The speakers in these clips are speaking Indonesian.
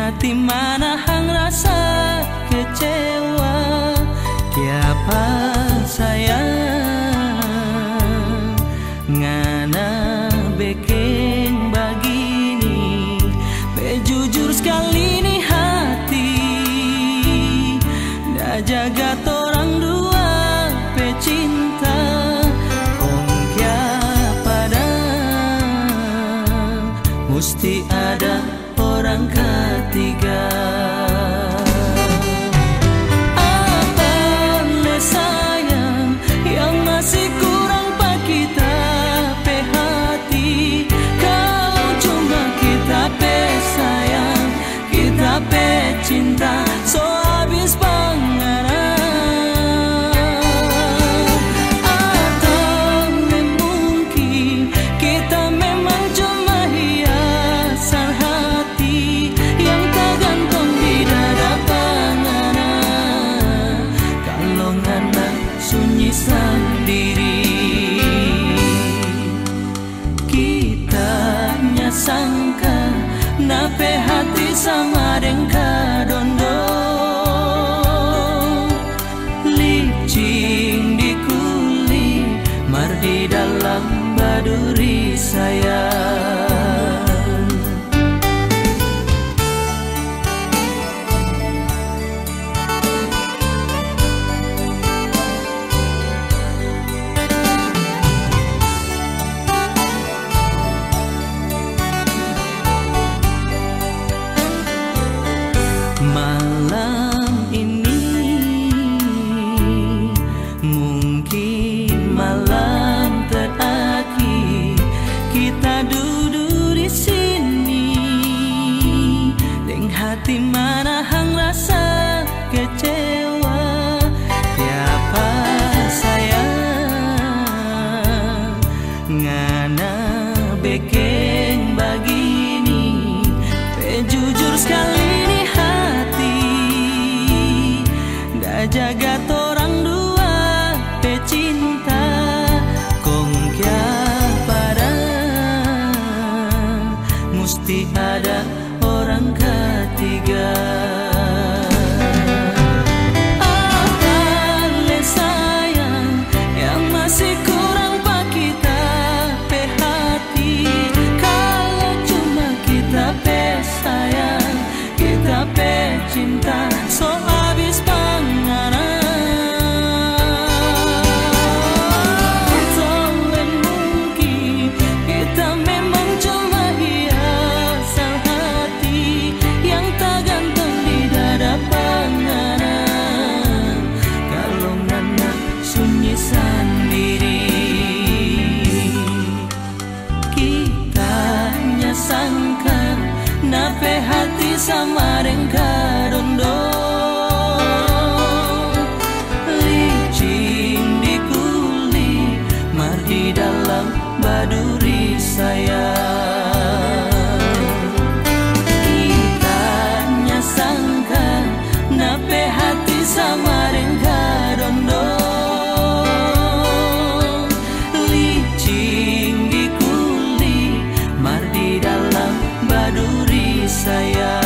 hati mana hang rasa kecewa. Kiapa sayang ngana bikin begini. Jujur sekali nih hati, dah jaga torang dua pecinta. Mesti ada orang ketiga. Apa le sayang yang masih kurang pak kita pe hati. Kalau cuma kita pe sayang, kita pe cinta, so habis panganan. Sendiri kita nyasangka nape hati sama dengka dondo. Licin di kulit mar di dalam baduri sayang. Malam ini mungkin malam terakhir kita duduk di sini. Deng hati mana hang rasa kecewa. Siapa sayang ngana bikin begini. Jujur sekali nih hati, dah jaga torang dua pecinta. Kong kya pada mesti ada orang ketiga. Apa le sayang yang masih kurang pak kita pe hati. Kalau cuma kita pe sayang, kita pe cinta, so habis panganan. Tolong mungkin kita memang cuma hiasan hati yang tak gantung di dada panganan. Kalau ngana sunyi sendiri kita nyasangka nape hati sama dengka dondo. Licin di kulit mar di dalam baduri sayang. Kita nyasangka nape hati sama dengka dondo. Licin di kulit mar di dalam baduri sayang.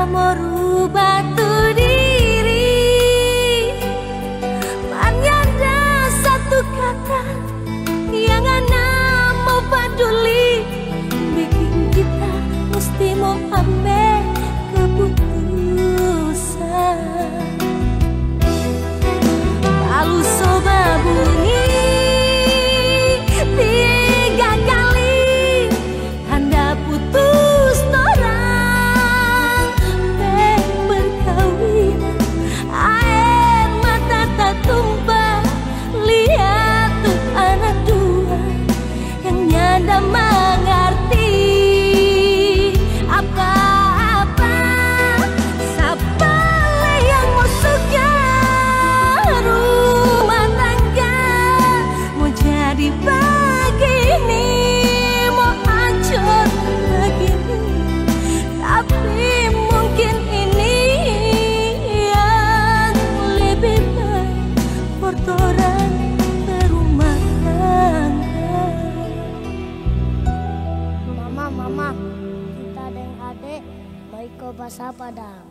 mau rubah tu diri, menyanda satu kata yang anak mau peduli, bikin kita mesti mau ambil keputusan. Lalu coba bunyi 3 kali, tanda putus orang berkawinan. Air mata tak tumpah, lihat tuh anak dua yang nyanda mengerti apa-apa. Siapa yang mau suka rumah tangga, mau jadi begini, mau hancur begini. Tapi mungkin ini yang lebih baik bertoran berumah tangga. Mama, kita dan adik mau ikut Pasar Padang.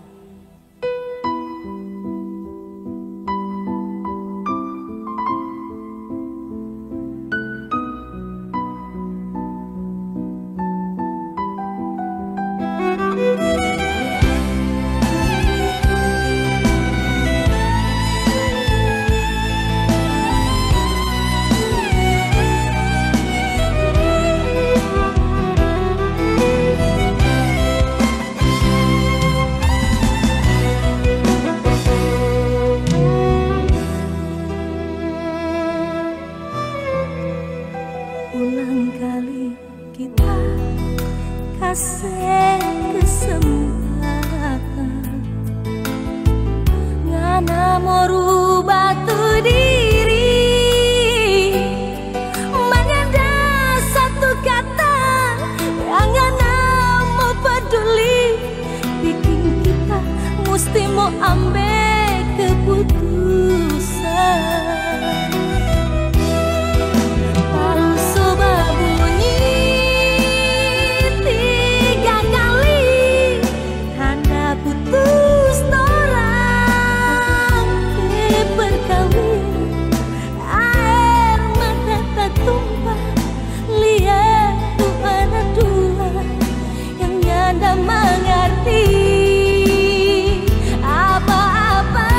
Ulang kali kita kasih kesempatan, ngana mau rubah tu diri, menyanda satu kata yang ngana mau peduli, bikin kita mesti mau ambil keputusan. Mengerti apa-apa.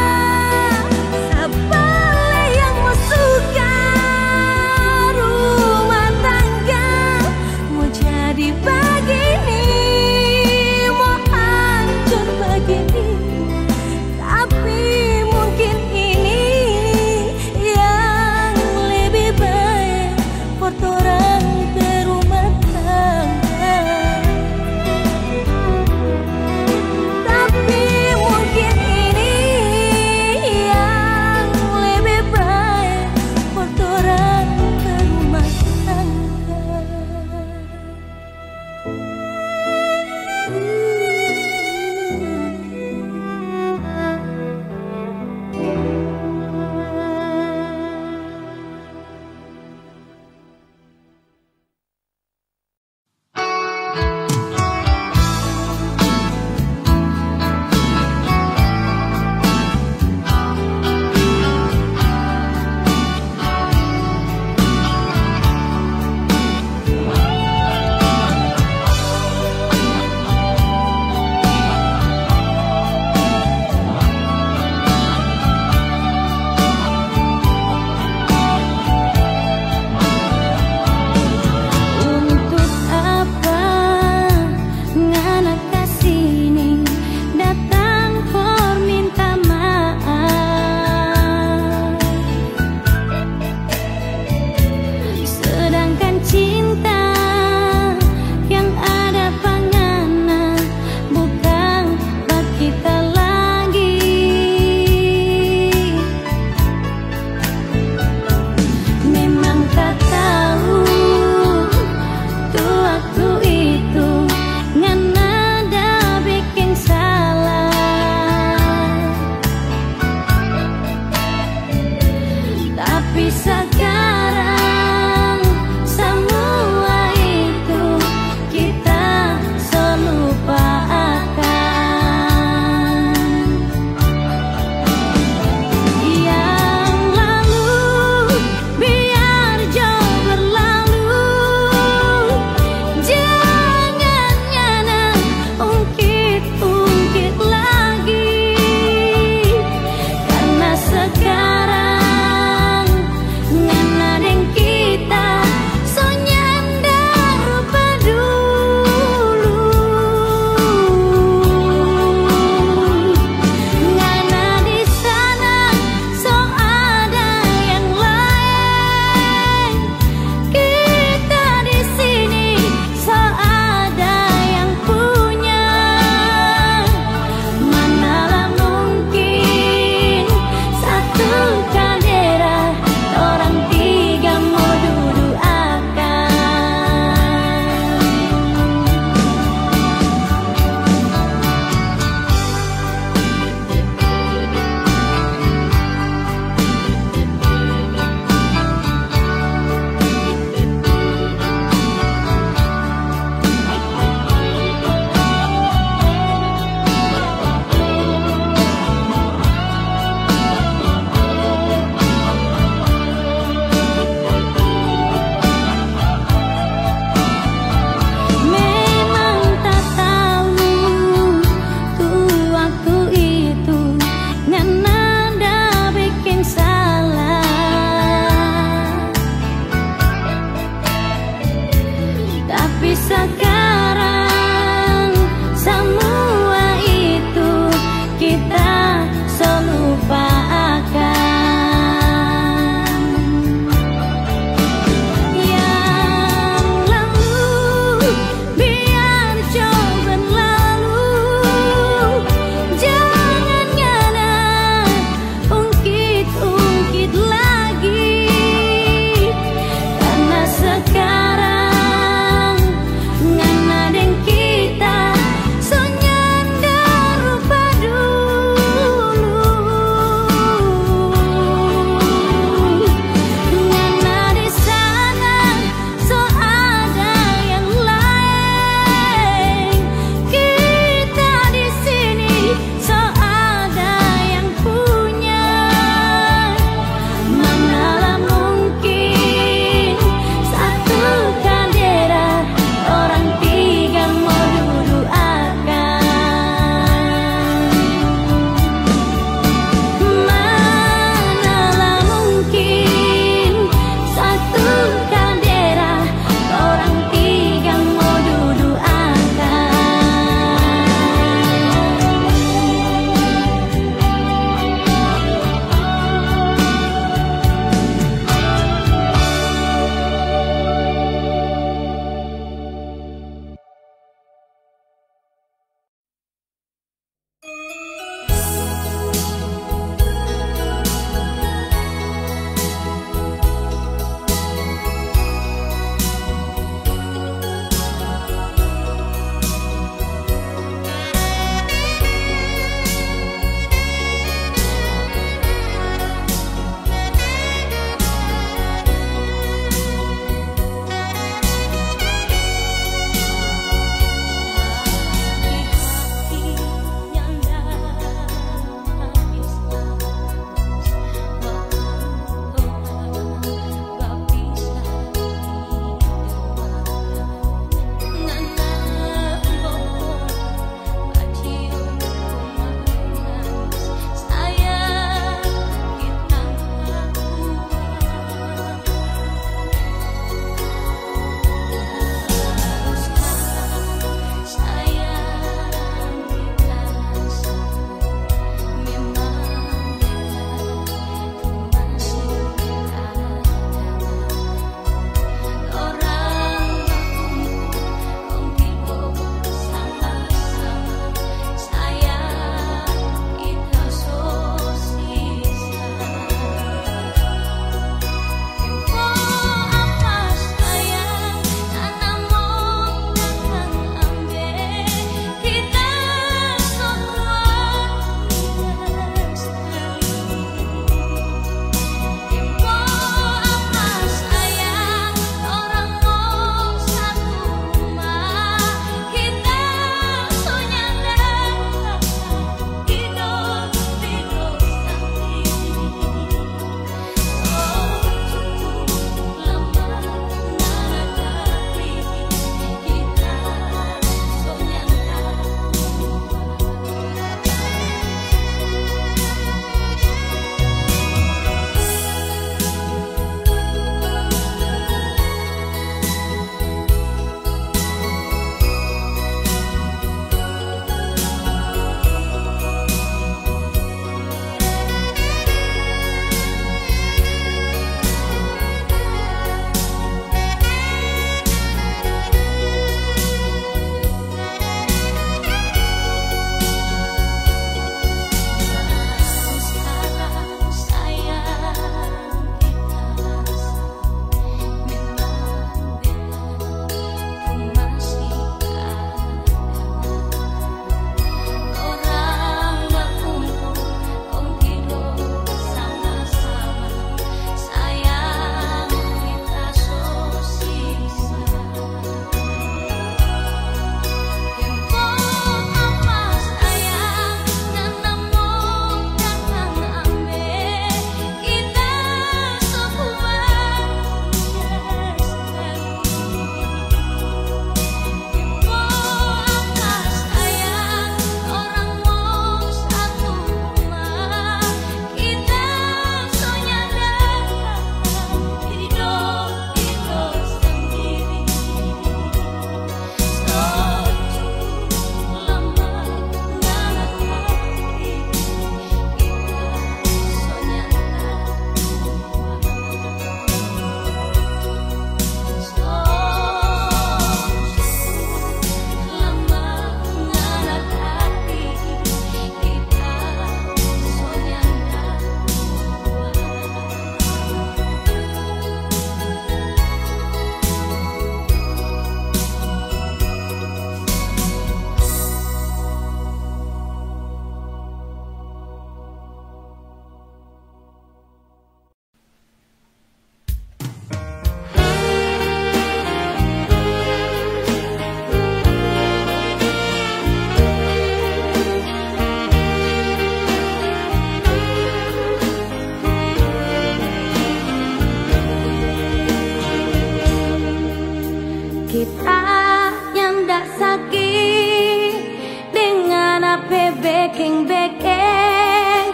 bekeng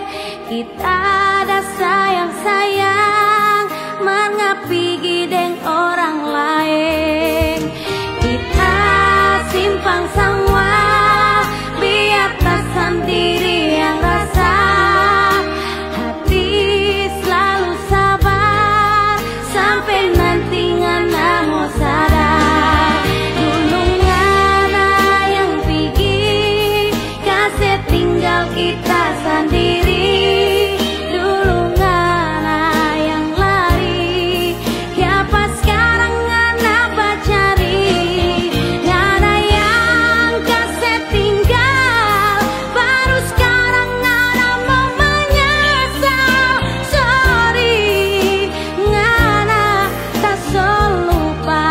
kita ada sayang-sayang mengapi gideng orang lain kita simpang semua biar tak sendiri yang rasa hati selalu sabar sampai nanti ngana mau sadar dulu ngana yang pergi kasih tinggal kita sendiri dulu ngana yang lari ya pas sekarang ngana bacari ngana yang kasih tinggal baru sekarang ngana mau menyesal sorry ngana tak lupa.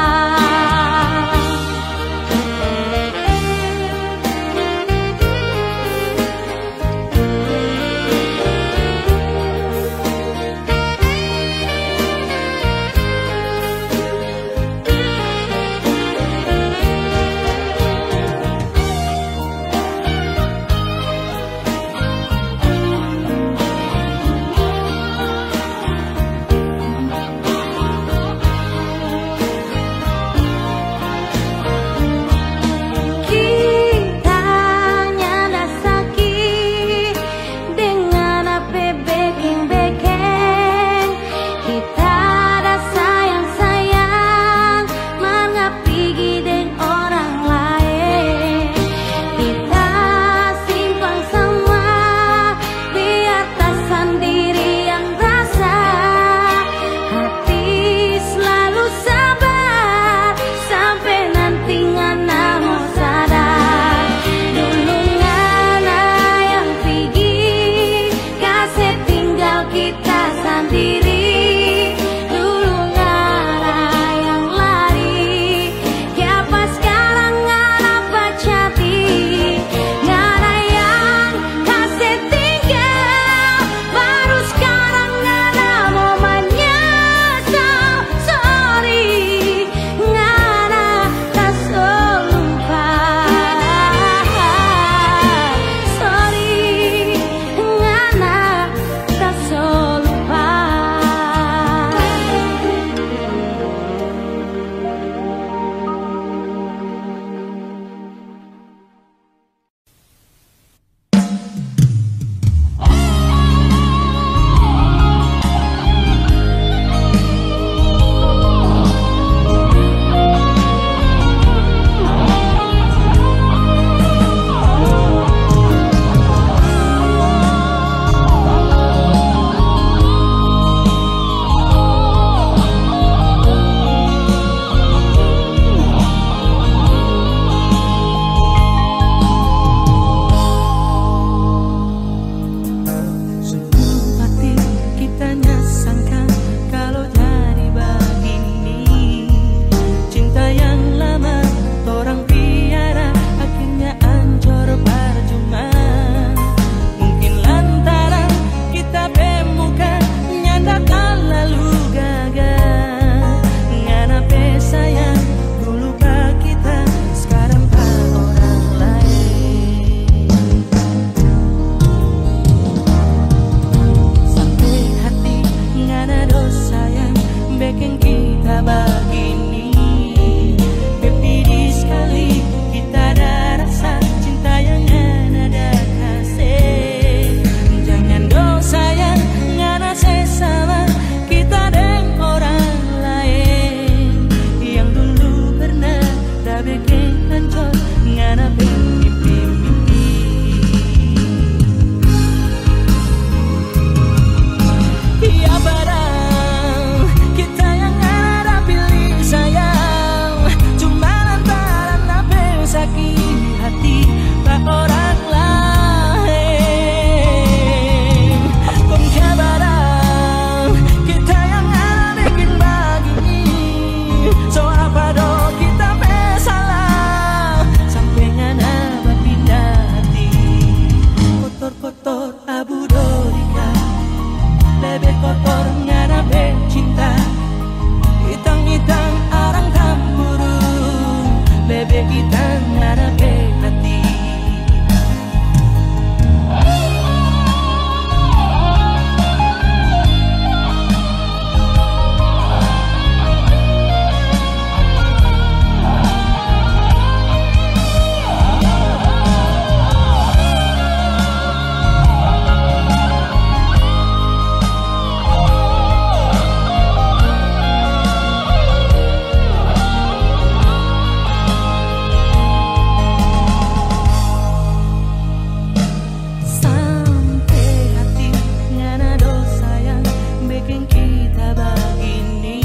kita begini.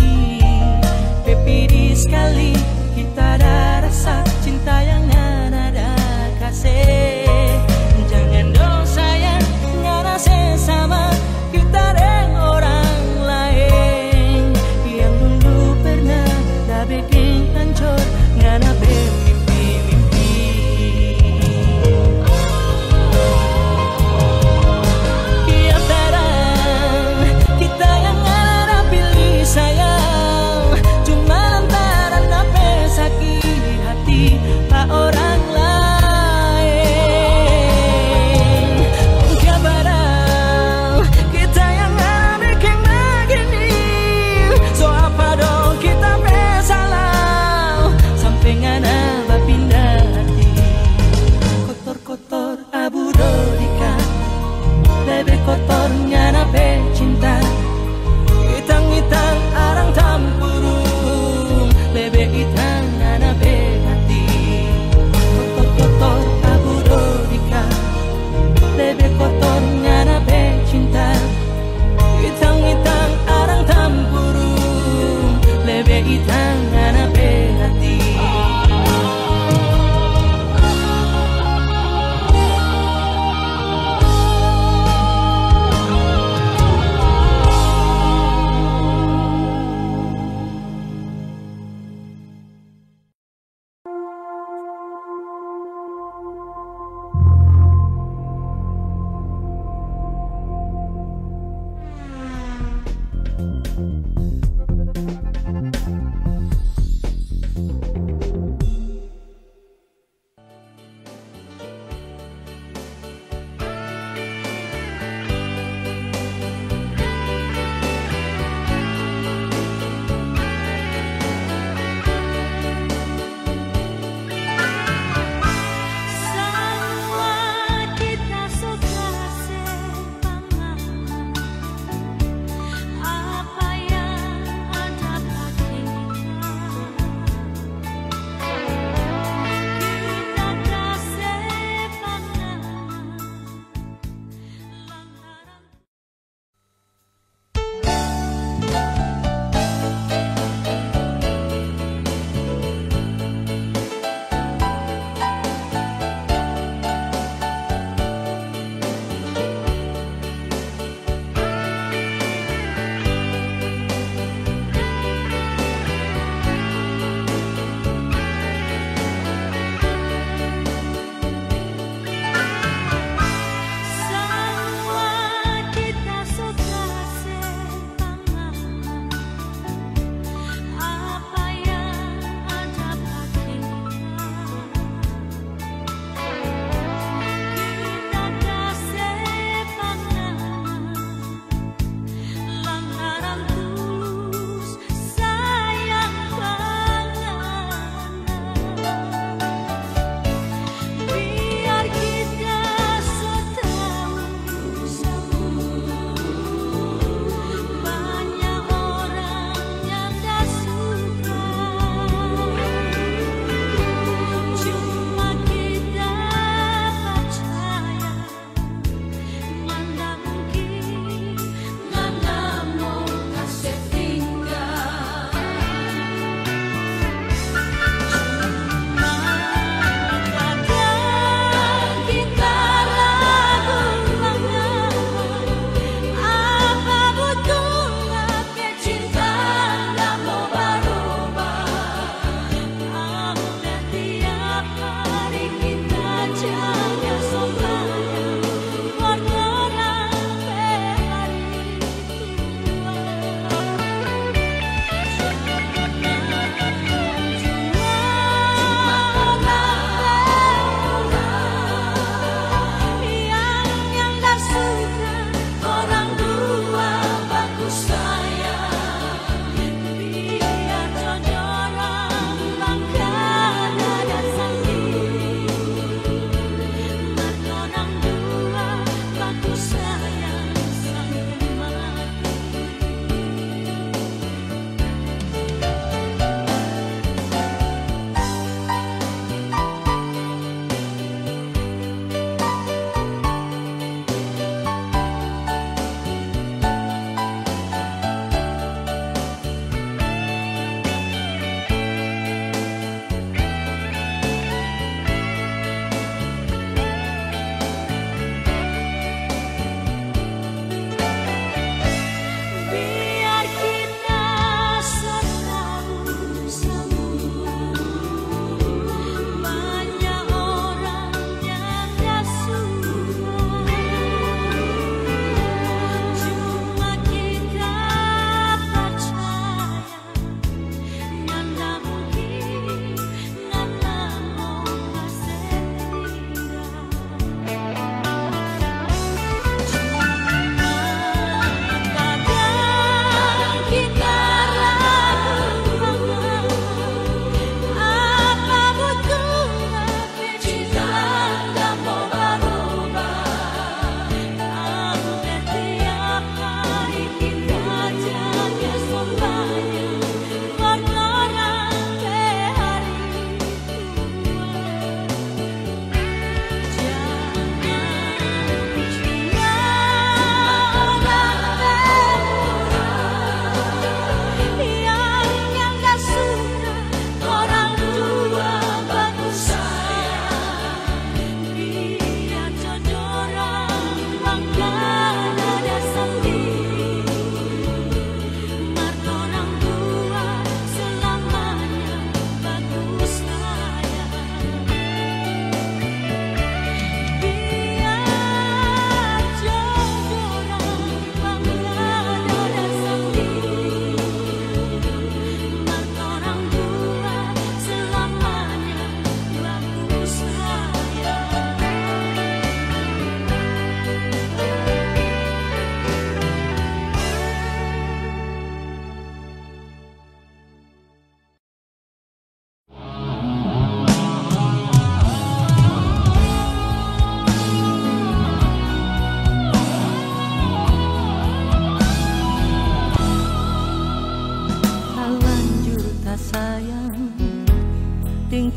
Pepiri sekali kita ada rasa cinta yang ada kasih. Jangan dong sayang ngerasa sama kita dengan orang lain yang dulu pernah dah bikin hancur ngana bermimpi-mimpi. Ya barang kita yang ada pilih sayang, cuma lantaran apa sakit hati pak orang lain. Ya barang kita yang ada bikin begini, so apa dong kita salah sampai ngana pindah hati. Kotor-kotor abu dodika, lebih kotor ngana cinta. Hitang-hitang arang tampurung, lebih hitang ngana hati. Kotor-kotor abu dodika, lebih kotor ngana cinta. Hitang-hitang arang tampurung, lebih hitang ngana hati.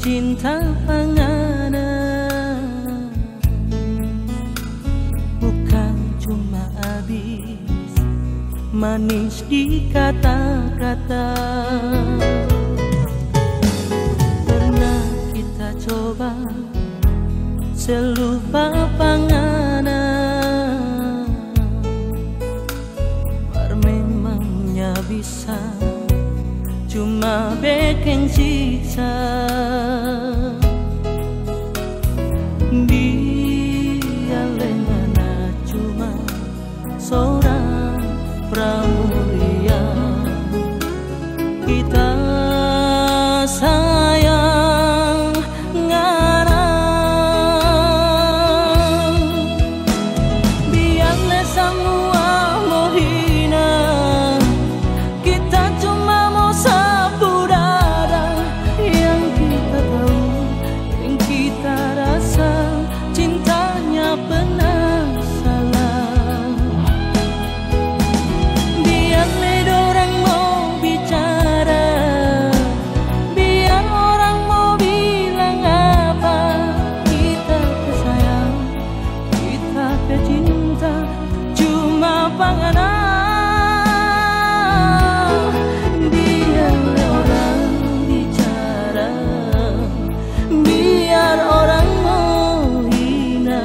cinta panganan, bukan cuma habis manis di kata-kata. Pernah kita coba selupa panganan, mar memangnya bisa cuma bikin siksa. Dia lengana cuma seorang pramuria, kita sayang ngarang. Biarlah semua mau hina, kita cuma mau sapu dada. Yang kita tahu, yang kita rasa, cintanya pernah salah. Biarlah orang mau bicara, biar orang mau bilang apa, kita sayang, kita cinta, cuma panganan. Biarlah orang bicara, biar orang mau hina,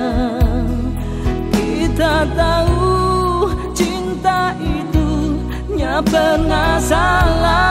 kita tahu cinta itu nya pernah salah.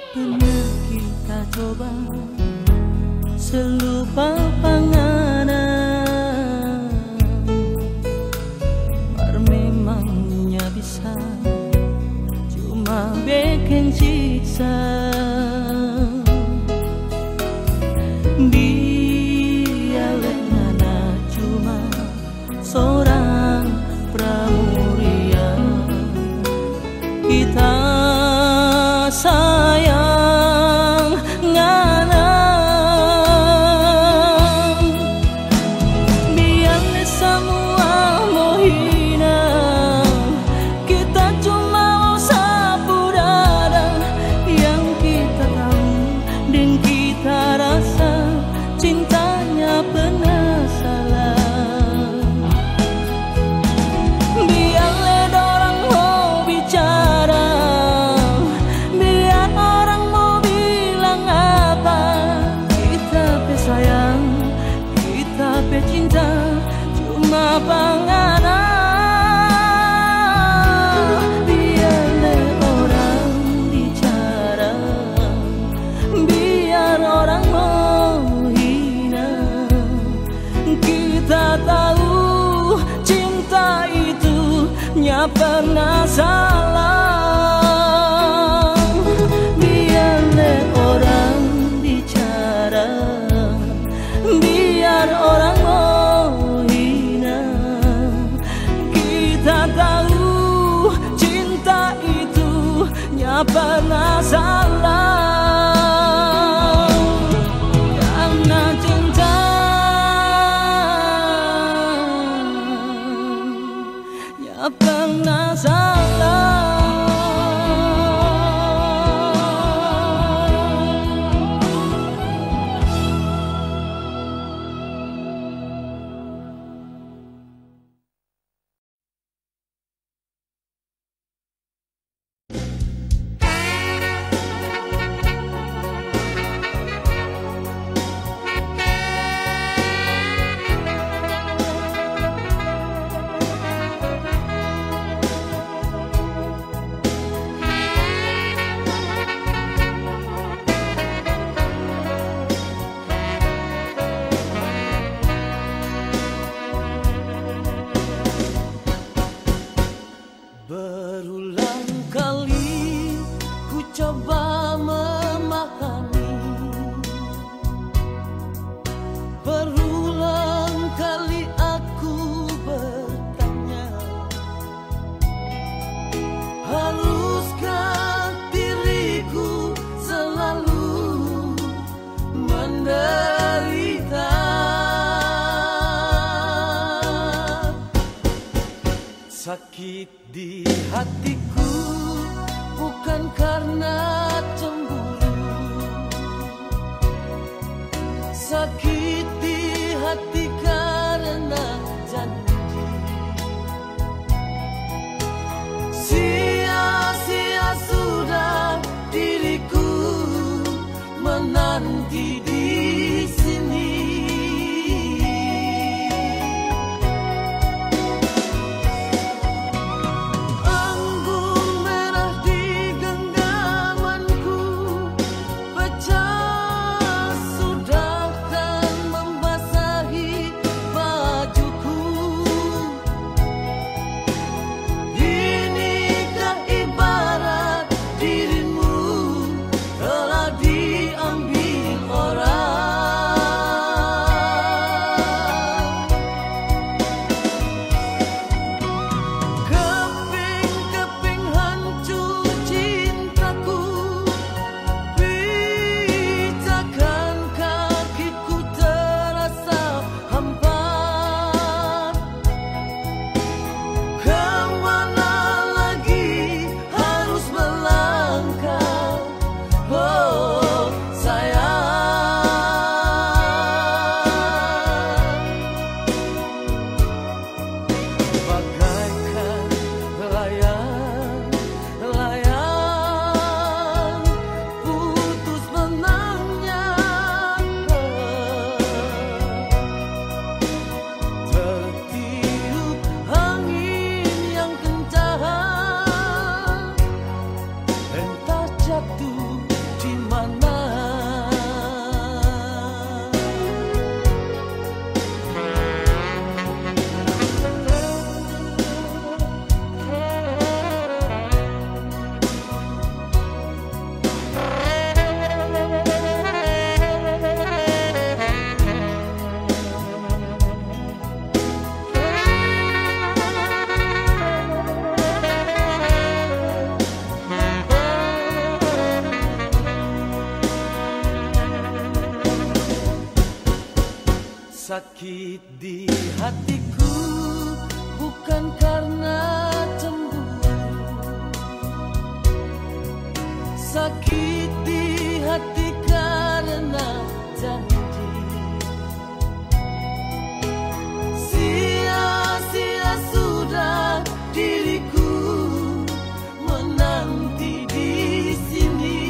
Pernah kita coba selupa panganan, mar memangnya bisa cuma bikin siksa. Dia lengana cuma seorang pramuria, kita sayang ngarang. Biarlah semua mau hina, kita cuma mau sapu dada. Yang kita tahu dan kita rasa, cintanya pernah salah. Biarlah orang mau bicara, biar orang mau bilang apa, kita sayang, kita cinta, cuma panganan. Biarlah orang bicara, biar orang mau hina, kita tahu cinta itu nya pernah salah. Biarlah orang bicara, biar orang mau hina, kita tahu cinta itu nya pernah salah. Karena cinta nya pernah salah. Sakit di hatiku bukan karena cemburu, sakit di hati karena janji. Sia-sia sudah diriku menanti di sini. Sakit di hatiku bukan karena cemburu, sakit di hati karena janji. Sia-sia sudah diriku menanti di sini.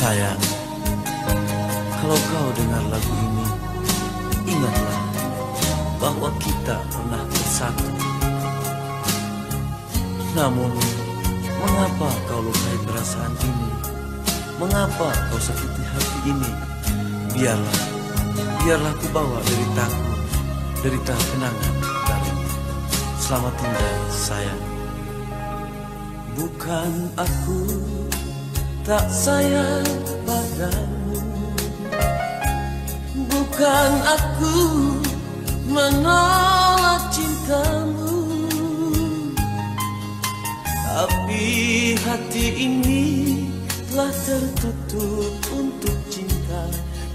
Sayang, kalau kau dengar lagu ini, ingatlah bahwa kita pernah bersatu. Namun, mengapa kau lukai perasaan ini? Mengapa kau sakiti hati ini? Biarlah ku bawa deritaku, derita kenangan darimu. Selamat tinggal sayang. Bukan aku tak sayang padamu, bukan aku menolak cintamu, tapi hati ini telah tertutup untuk cinta.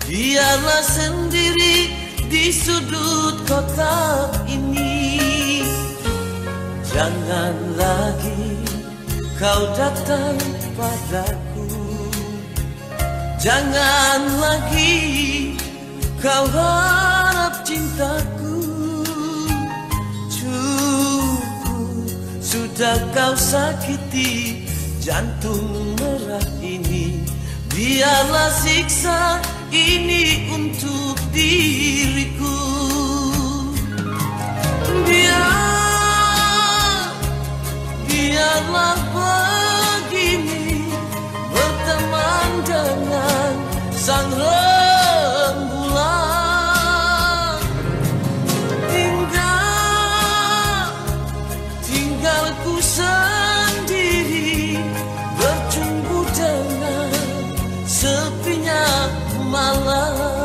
Biarlah sendiri di sudut kota ini. Jangan lagi kau datang padaku, jangan lagi kau harap cintaku. Cukup sudah kau sakiti jantung merah ini. Biarlah siksa ini untuk diriku. Biarlah begini berteman dengan sang rembulan. Tinggal ku sendiri bercumbu dengan sepinya malam.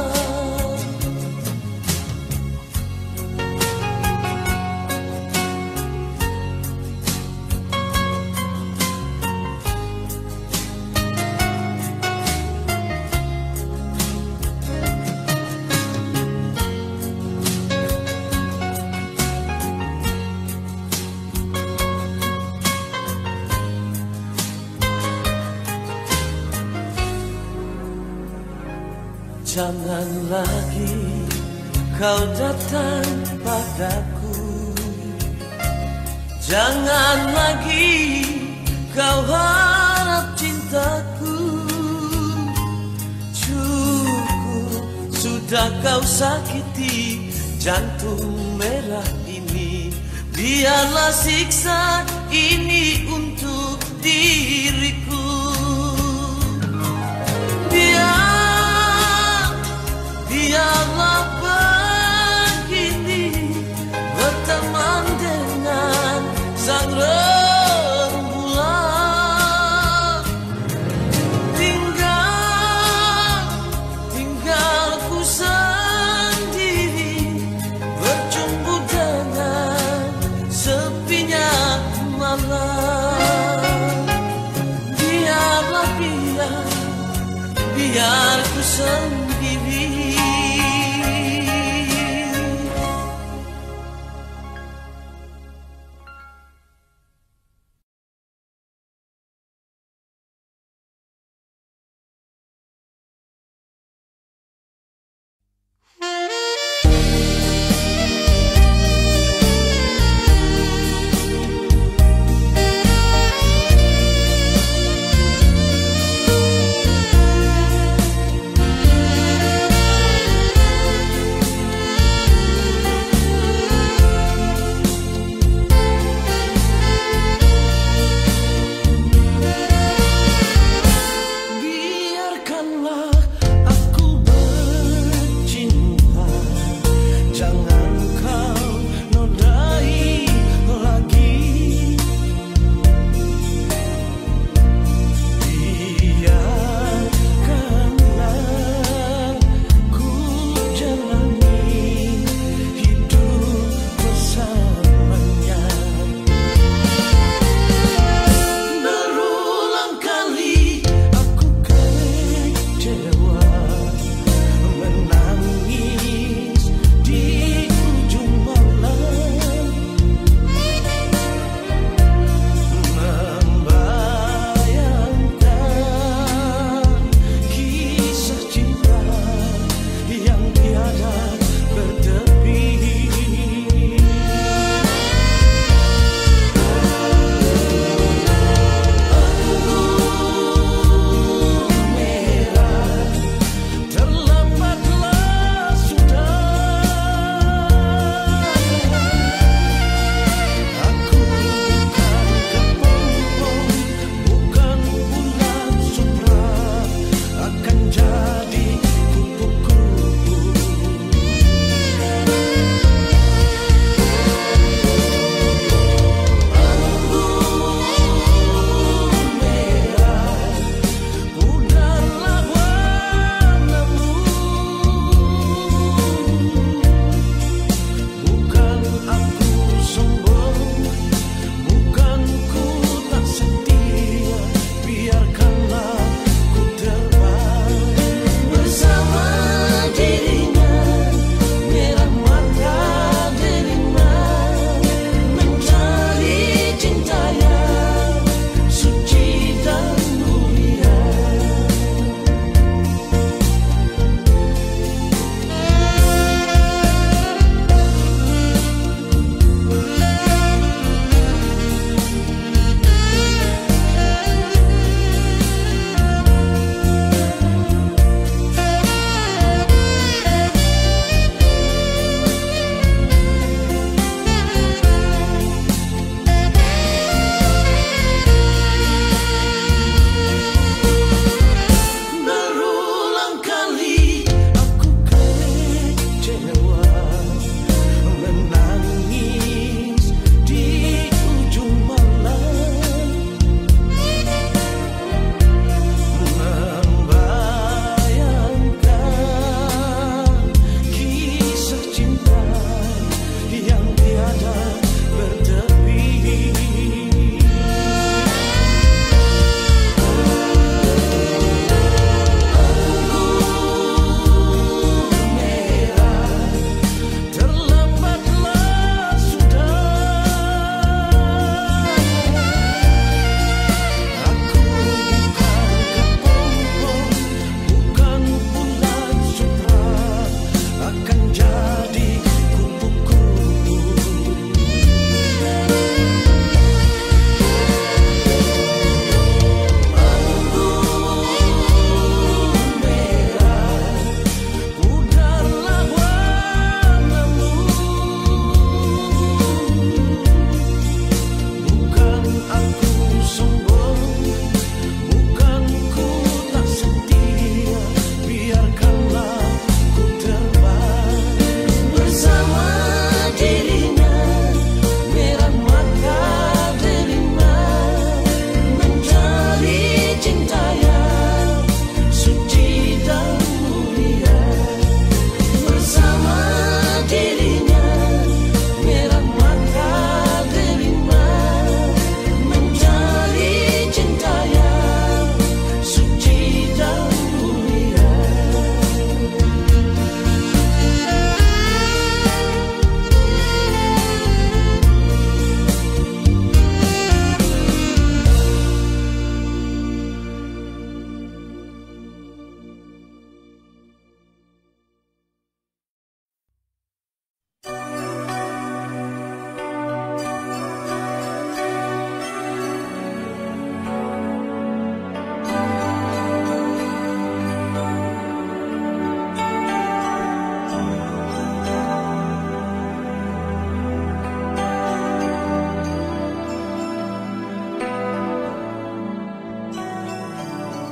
Jangan lagi kau datang padaku, jangan lagi kau harap cintaku. Cukup sudah kau sakiti jantung merah ini. Biarlah siksa ini untuk diriku. Biarlah begini berteman dengan sang rembulan. Tinggal ku sendiri bercumbu dengan sepinya malam. Biar ku sendiri.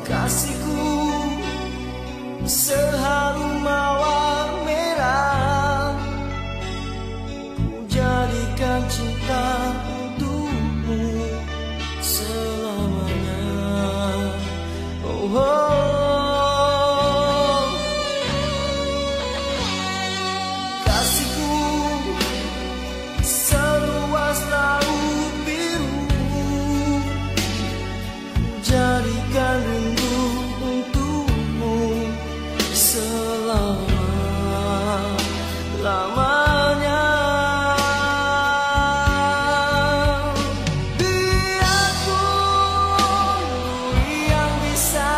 kasihku seharum mawar merah, ku jadikan cinta untukmu selamanya. Oh, oh. Kasihku seluas laut biru, ku jadikan rindu untukmu selama-lamanya. Biarpun yang bisa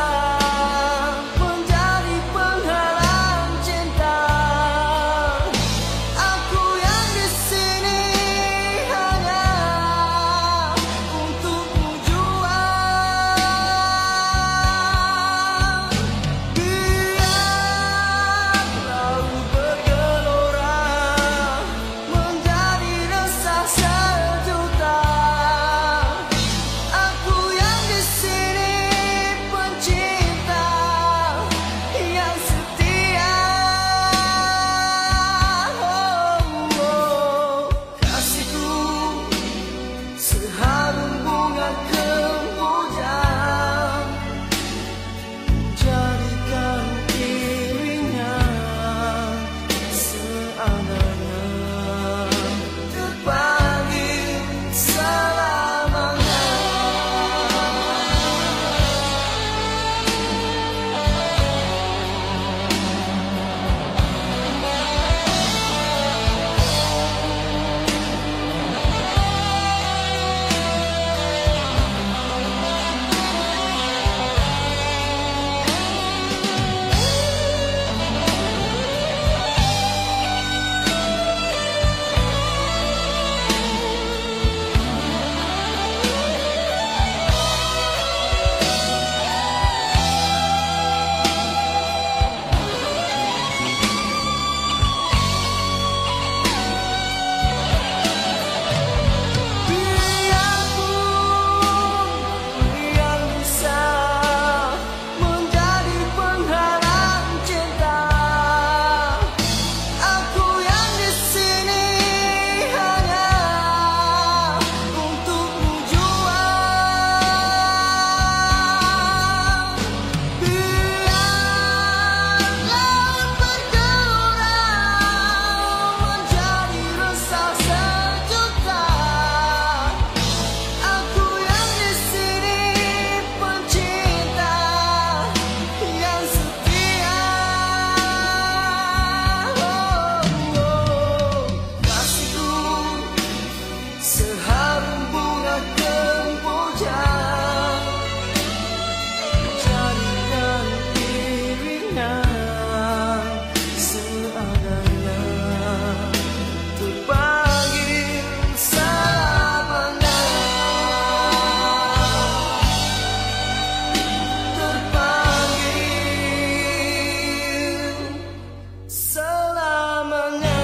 menjadi penghalang cinta, aku yang di sini hanya untukmu jua. Biar laut bergelora menjadi resah sejuta, aku yang di sini pencinta yang setia. Oh, oh. Kasihku seharum bunga kemboja, jadikan dirinya seadanya, terpanggil selamanya. Biarpun yang bisa menjadi penghalang cinta, aku yang di sini hanya untukmu jua. Biar laut bergelora menjadi resah sejuta, aku yang di sini pencinta yang setia. Oh, oh. Kasihku seharum bunga kemboja, jadikan dirinya seadanya, terpanggil selamanya, terpanggil selamanya.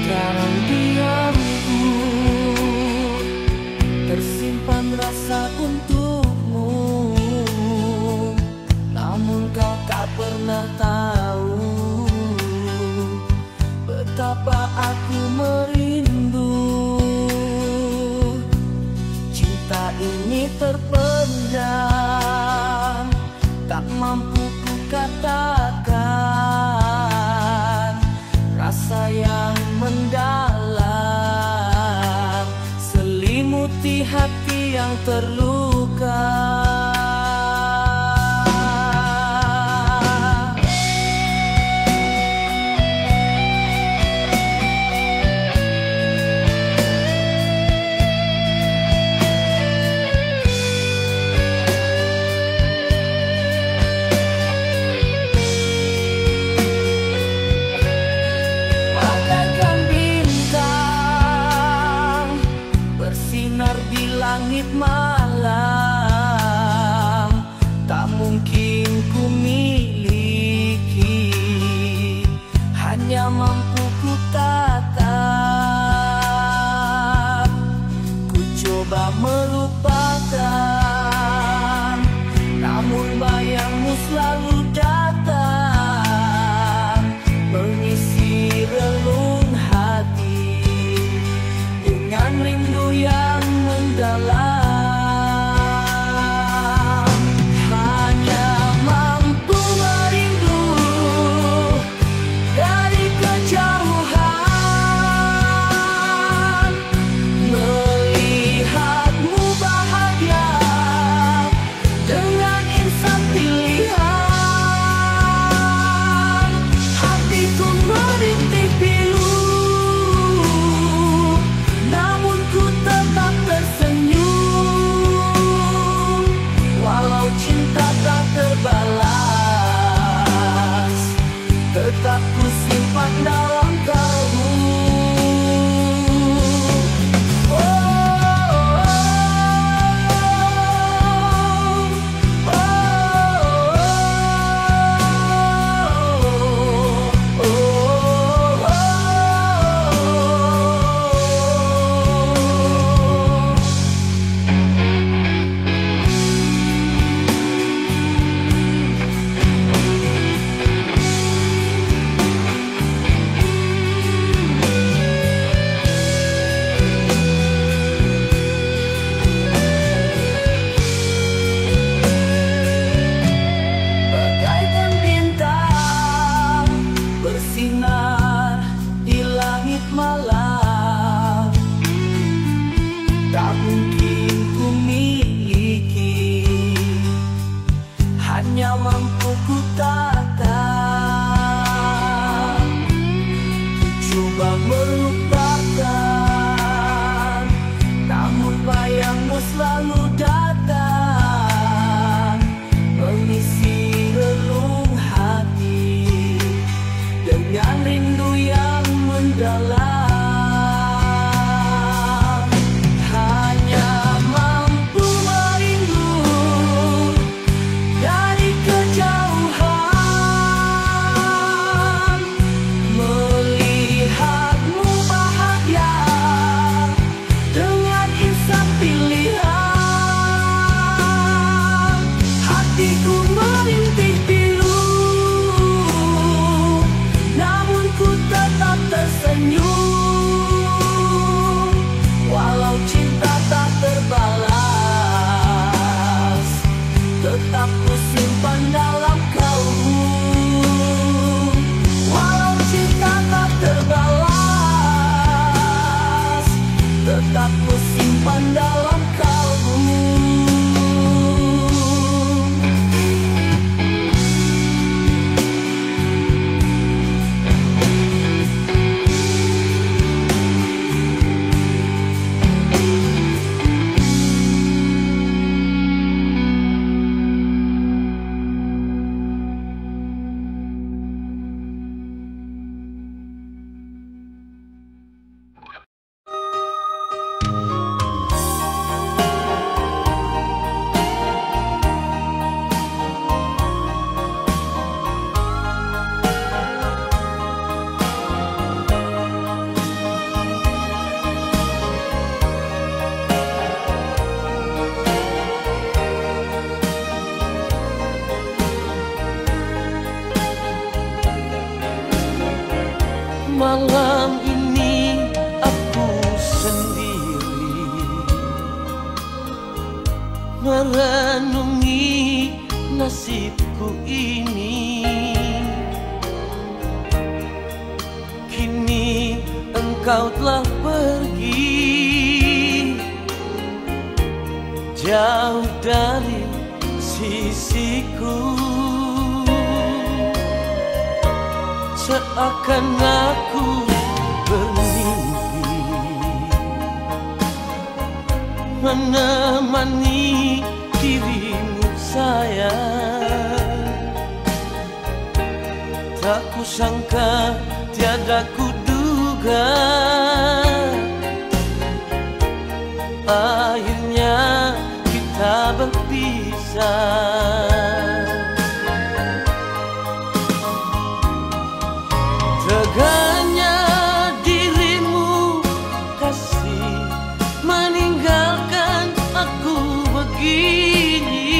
Dalam diamku tersimpan rasa untukmu, namun kau tak pernah tahu betapa aku merindu. Cinta ini terpendam, tak mampu ku katakan rasa yang mendalam selimuti hati yang terluka. Langit malam tak mungkin ku miliki, hanya mampu ku tatap. Ku coba melupakan, namun bayangmu selalu datang, mengisi relung hati dengan rindu yang mendalam. Hanya mampu merindu dari kejauhan, melihatmu bahagia dengan insan pilihan. Hatiku merintih pilu, namun ku tetap tersenyum. Walau cinta tak terbalas, tetap ku simpan dalam kalbu. Bersinar di langit malam, tak mungkin ku miliki, hanya mampu ku tatap. Coba melupakan, namun bayangmu selalu datang, mengisi relung hati dengan rindu yang mendalam. Hanya mampu merindu dari kejauhan, melihatmu bahagia dengan insan pilihan. Hatiku merintih pilu, namun ku tetap tersenyum. Walau cinta tak terbalas, tetap ku simpan dalam kalbu. Walau cinta tak terbalas, tetap ku simpan dalam kalbu. Malam ini aku sendiri merenungi nasibku ini. Kini engkau telah pergi, jauh dari sisiku, seakan aku bermimpi menemani dirimu sayang. Tak kusangka, tiada kuduga, akhirnya kita berpisah. Teganya dirimu kasih, meninggalkan aku begini.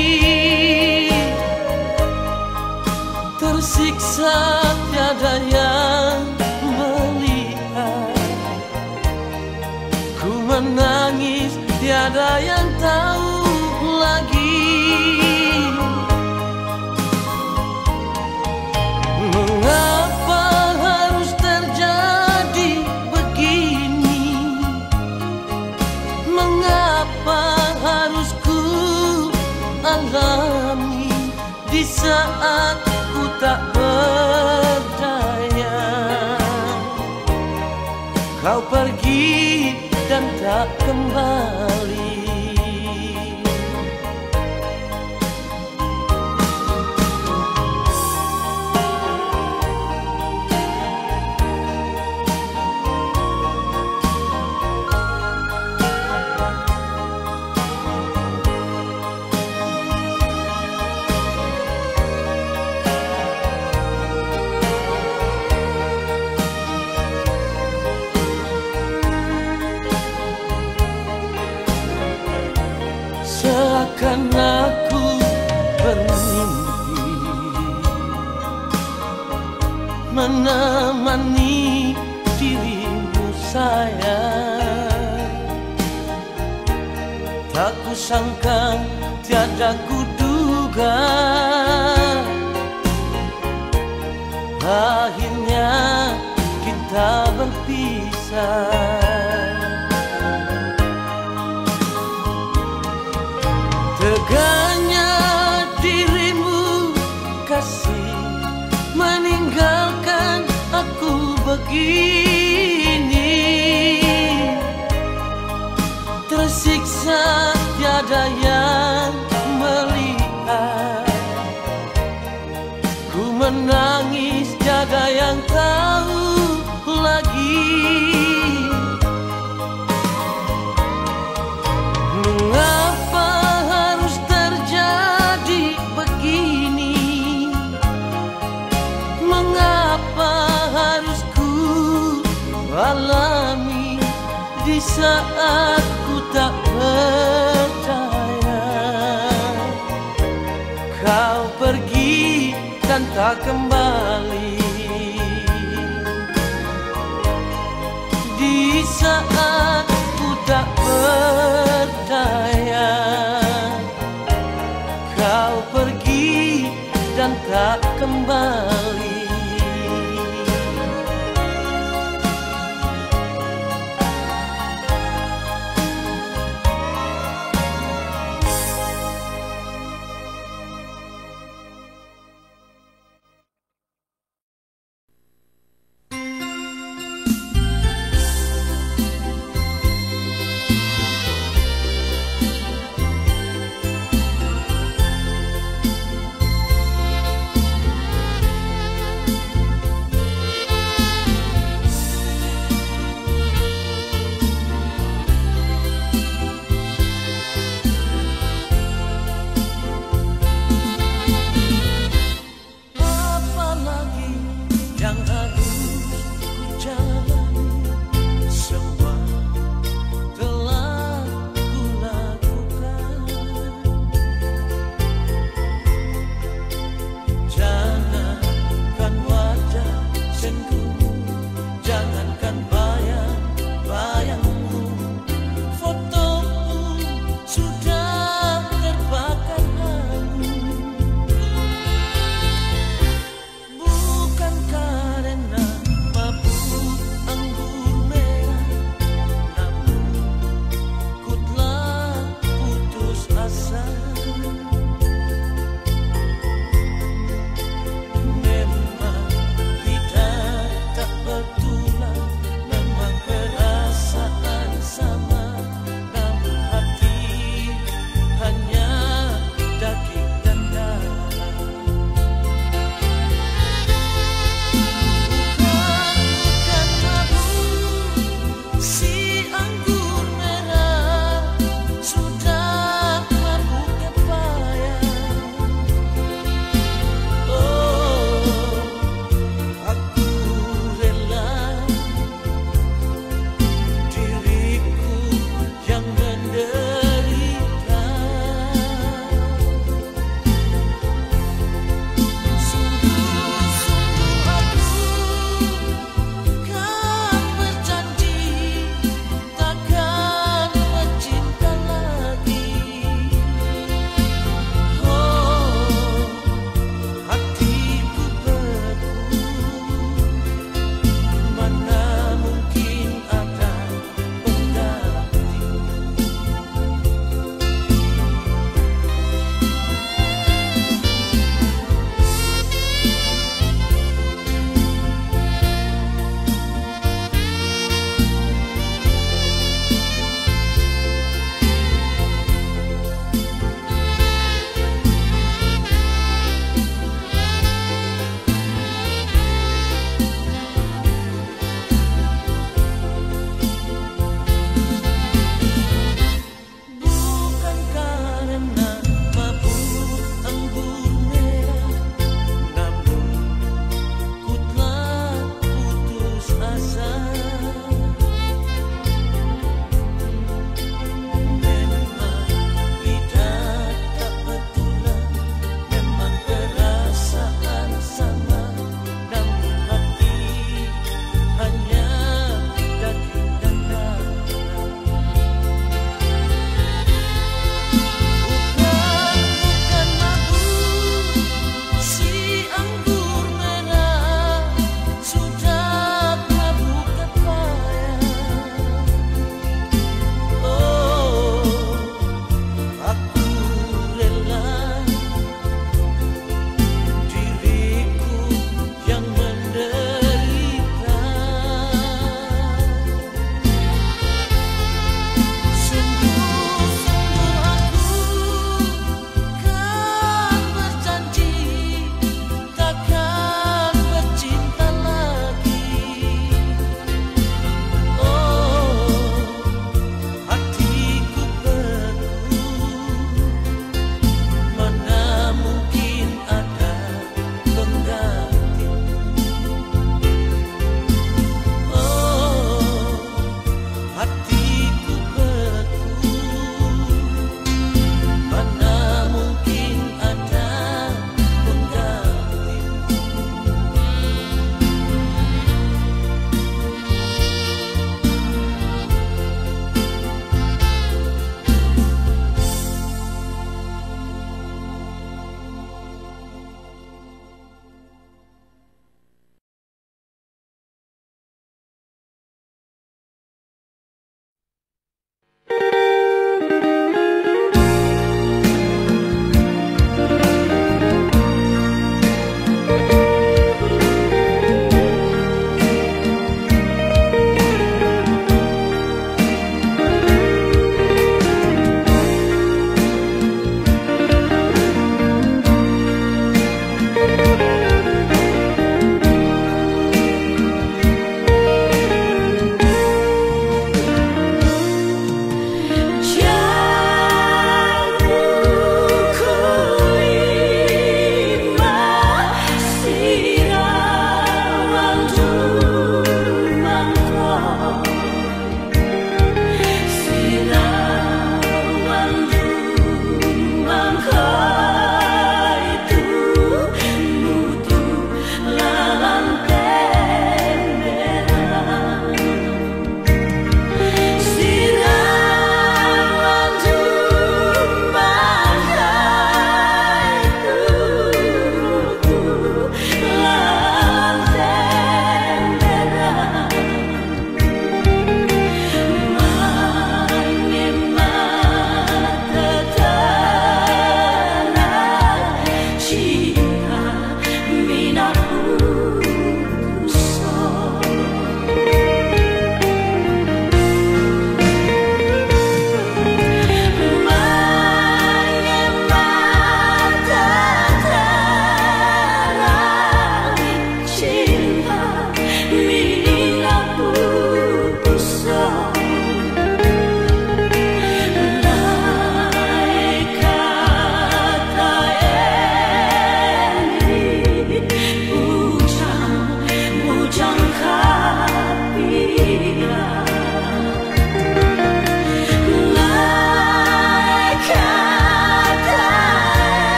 Tersiksa tiada yang melihat, ku menangis tiada yang tahu lagi. Mengapa harus terjadi begini? Mengapa harus ku alami di saat ku tak berdaya? Kau pergi dan tak kembali. Seakan aku bermimpi menemani dirimu sayang. Tak kusangka, tiada kuduga, akhirnya kita berpisah. Teganya dirimu kasih, meninggalkan aku begini. Tersiksa tiada yang melihat, ku menangis tiada yang tahu lagi. Mengapa harus terjadi begini? Mengapa harus ku alami di saat ku tak percaya? Kau pergi dan tak kembali. Di saat ku tak berdaya, kau pergi dan tak kembali. Angku